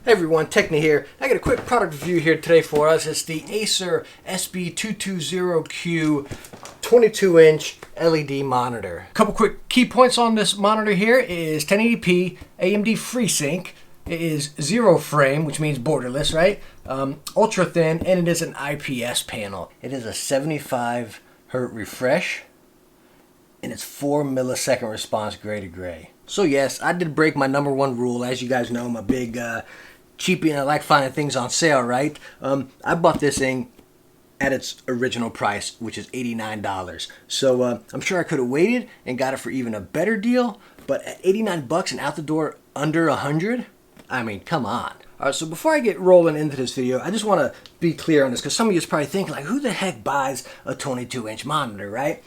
Hey everyone, Techni here. I got a quick product review here today for us. It's the Acer SB220Q 22-inch LED monitor. A couple quick key points on this monitor here is 1080p AMD FreeSync. It is zero frame, which means borderless, right? Ultra thin, and it is an IPS panel. It is a 75 hertz refresh, and it's 4 millisecond response gray to gray. So yes, I did break my number one rule. As you guys know, I'm a big cheapie and I like finding things on sale, right? I bought this thing at its original price, which is $89. So I'm sure I could have waited and got it for even a better deal, but at 89 bucks and out the door under 100, I mean, come on. All right, so before I get rolling into this video, I just want to be clear on this because some of you is probably thinking, like, who the heck buys a 22-inch monitor, right?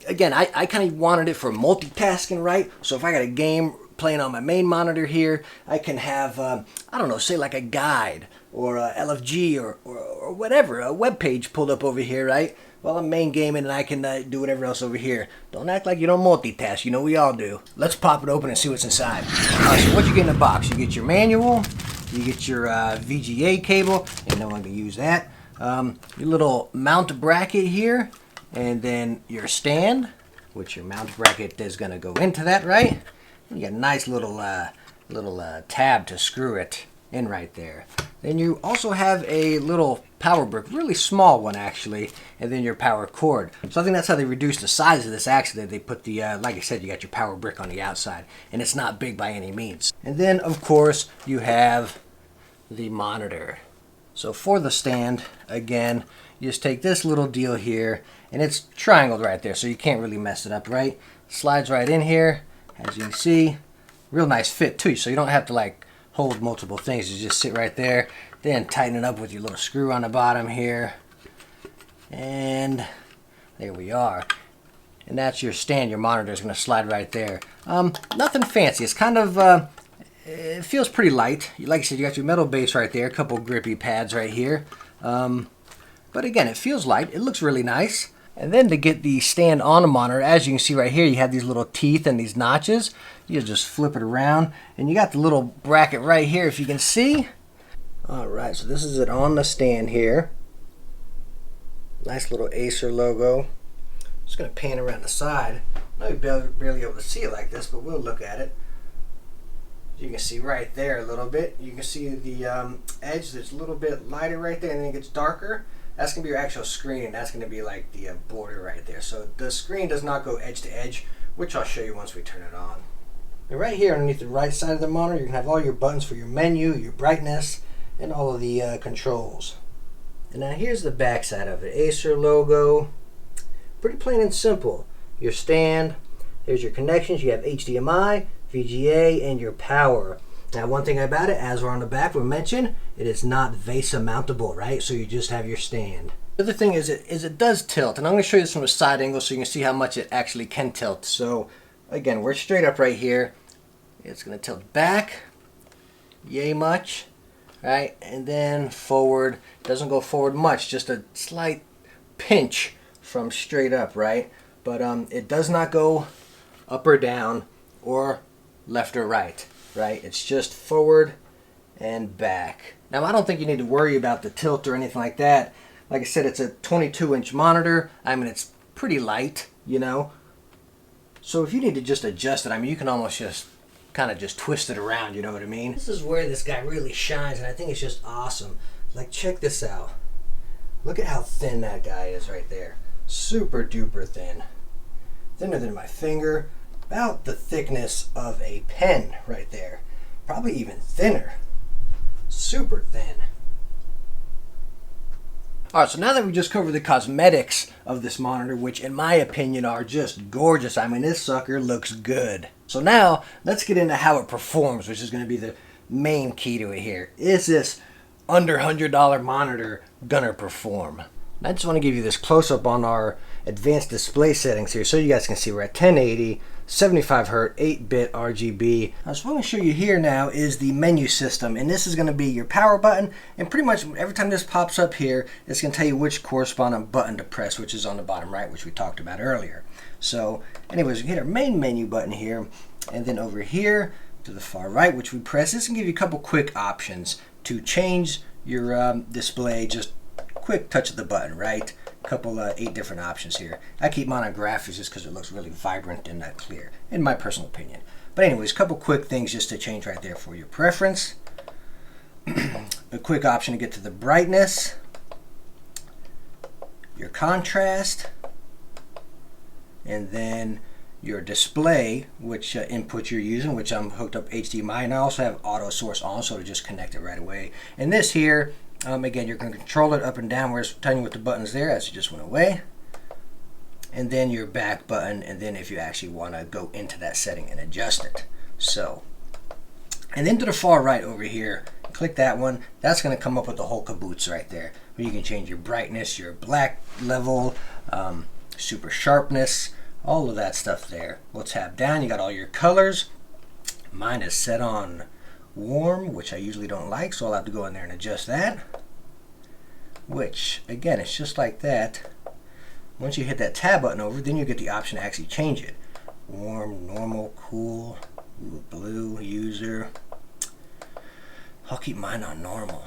Again, I kind of wanted it for multitasking, right? So if I got a game playing on my main monitor here, I can have, I don't know, say like a guide or a LFG or whatever, a web page pulled up over here, right? While I'm main gaming and I can do whatever else over here. Don't act like you don't multitask, you know we all do. Let's pop it open and see what's inside. So what you get in the box? You get your manual, you get your VGA cable, and no one can use that. Your little mount bracket here, and then your stand, which your mount bracket is going to go into that, right? You got a nice little tab to screw it in right there. Then you also have a little power brick, really small one actually, and then your power cord. So I think that's how they reduced the size of this actually. They put the, like I said, you got your power brick on the outside, and it's not big by any means. And then of course you have the monitor. So for the stand, again, you just take this little deal here, and it's triangled right there, so you can't really mess it up, right? Slides right in here, as you can see. Real nice fit too, so you don't have to like hold multiple things. You just sit right there, then tighten it up with your little screw on the bottom here. And there we are. And that's your stand. Your monitor is going to slide right there. Nothing fancy. It's kind of, it feels pretty light. Like I said, you got your metal base right there, a couple grippy pads right here. But again, it feels light. It looks really nice. And then to get the stand on the monitor, as you can see right here, you have these little teeth and these notches. You just flip it around, and you got the little bracket right here, if you can see. All right, so this is it on the stand here. Nice little Acer logo. Just gonna pan around the side. I know you'll barely able to see it like this, but we'll look at it. You can see right there a little bit. You can see the edge that's a little bit lighter right there, and then it gets darker. That's going to be your actual screen, and that's going to be like the border right there. So the screen does not go edge to edge, which I'll show you once we turn it on. And right here underneath the right side of the monitor, you can have all your buttons for your menu, your brightness, and all of the controls. And now here's the back side of it. Acer logo. Pretty plain and simple. Your stand. Here's your connections. You have HDMI, VGA, and your power. Now, one thing about it, as we're on the back, we mentioned, it is not VESA mountable, right? So you just have your stand. The other thing is it does tilt, and I'm going to show you this from a side angle so you can see how much it actually can tilt. So, again, we're straight up right here. It's going to tilt back, yay much, right? And then forward. Doesn't go forward much, just a slight pinch from straight up, right? But it does not go up or down or left or right. Right? It's just forward and back. Now, I don't think you need to worry about the tilt or anything like that. Like I said, it's a 22-inch monitor. I mean, it's pretty light, you know. So if you need to just adjust it, I mean, you can almost just kind of just twist it around, you know what I mean? This is where this guy really shines, and I think it's just awesome. Like, check this out. Look at how thin that guy is right there. Super duper thin. Thinner than my finger. About the thickness of a pen right there. Probably even thinner. Super thin. Alright, so now that we just covered the cosmetics of this monitor, which in my opinion are just gorgeous. I mean, this sucker looks good. So now, let's get into how it performs, which is going to be the main key to it here. Is this under $100 monitor gonna perform? I just want to give you this close-up on our advanced display settings here so you guys can see we're at 1080, 75 Hz, 8-bit RGB. So what I'm going to show you here now is the menu system, and this is going to be your power button, and pretty much every time this pops up here, it's going to tell you which corresponding button to press, which is on the bottom right, which we talked about earlier. So anyways, we hit our main menu button here, and then over here to the far right, which we press. This can give you a couple quick options to change your display. Just quick touch of the button, right? A couple 8 different options here. I keep mine on graphics just because it looks really vibrant and clear, in my personal opinion. But anyways, a couple quick things just to change right there for your preference. A quick option to get to the brightness, your contrast, and then your display, which input you're using, which I'm hooked up HDMI, and I also have auto source on, so to just connect it right away. And this here, again, you're going to control it up and down, where it's telling you what the buttons there, as it just went away. And then your back button, and then if you actually want to go into that setting and adjust it. So, and then to the far right over here, click that one. That's going to come up with the whole caboose right there, where you can change your brightness, your black level, super sharpness, all of that stuff there. We'll tap down. You got all your colors. Mine is set on warm, which I usually don't like, so I'll have to go in there and adjust that. Which, again, it's just like that. Once you hit that tab button over, then you get the option to actually change it. Warm, normal, cool, blue, user. I'll keep mine on normal.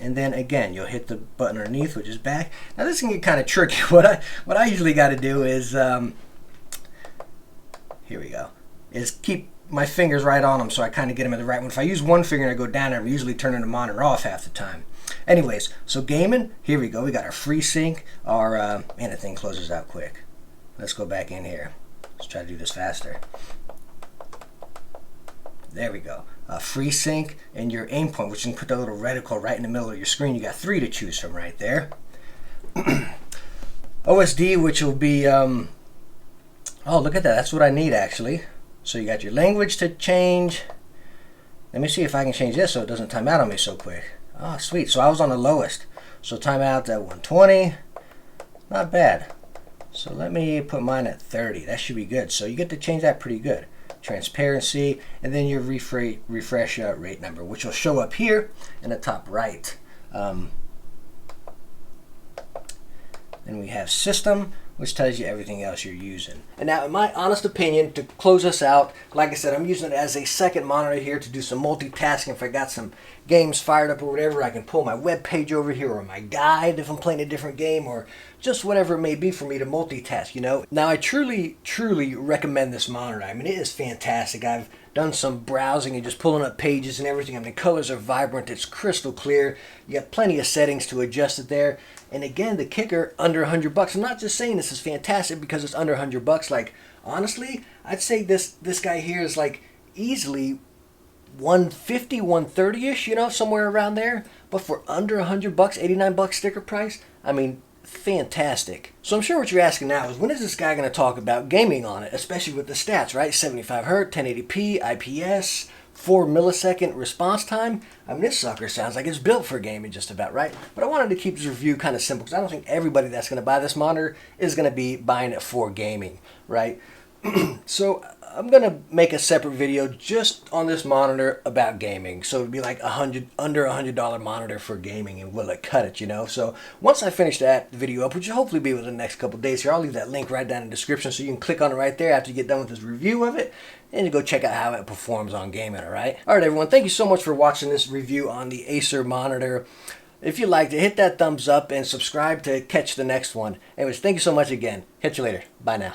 And then again, you'll hit the button underneath, which is back. Now this can get kind of tricky. What I usually got to do is, here we go, is keep my fingers right on them so I kind of get them in the right one. If I use one finger and I go down, I'm usually turning the monitor off half the time. Anyways, so gaming, here we go. We got our FreeSync. Man, the thing closes out quick. Let's go back in here. Let's try to do this faster. There we go. FreeSync and your aim point, which you can put that little reticle right in the middle of your screen. You got 3 to choose from right there. OSD, which will be, oh, look at that. That's what I need, actually. So you got your language to change. Let me see if I can change this so it doesn't time out on me so quick. Oh, sweet. So I was on the lowest. So time out at 120. Not bad. So let me put mine at 30. That should be good. So you get to change that pretty good. Transparency, and then your refresh rate number, which will show up here in the top right. Then we have system, which tells you everything else you're using. And now, in my honest opinion, to close us out, like I said, I'm using it as a second monitor here to do some multitasking. If I got some games fired up or whatever, I can pull my web page over here, or my guide if I'm playing a different game, or just whatever it may be for me to multitask, you know. Now, I truly recommend this monitor. I mean, it is fantastic. I've done some browsing and just pulling up pages and everything. I mean, the colors are vibrant. It's crystal clear. You got plenty of settings to adjust it there. And again, the kicker, under $100. I'm not just saying this is fantastic because it's under $100. Like, honestly, I'd say this guy here is like easily 150, 130-ish, you know, somewhere around there. But for under $100, $89 sticker price, I mean, fantastic. So I'm sure what you're asking now is, when is this guy going to talk about gaming on it, especially with the stats, right? 75 Hz, 1080p, IPS, 4 millisecond response time. I mean, this sucker sounds like it's built for gaming just about, right? But I wanted to keep this review kind of simple because I don't think everybody that's going to buy this monitor is going to be buying it for gaming, right? So I'm going to make a separate video just on this monitor about gaming. So it'd be like under $100 monitor for gaming, and will it cut it, you know? So once I finish that video up, which will hopefully be within the next couple days here, I'll leave that link right down in the description so you can click on it right there after you get done with this review of it, and you go check out how it performs on gaming, all right? All right, everyone, thank you so much for watching this review on the Acer monitor. If you liked it, hit that thumbs up and subscribe to catch the next one. Anyways, thank you so much again. Catch you later. Bye now.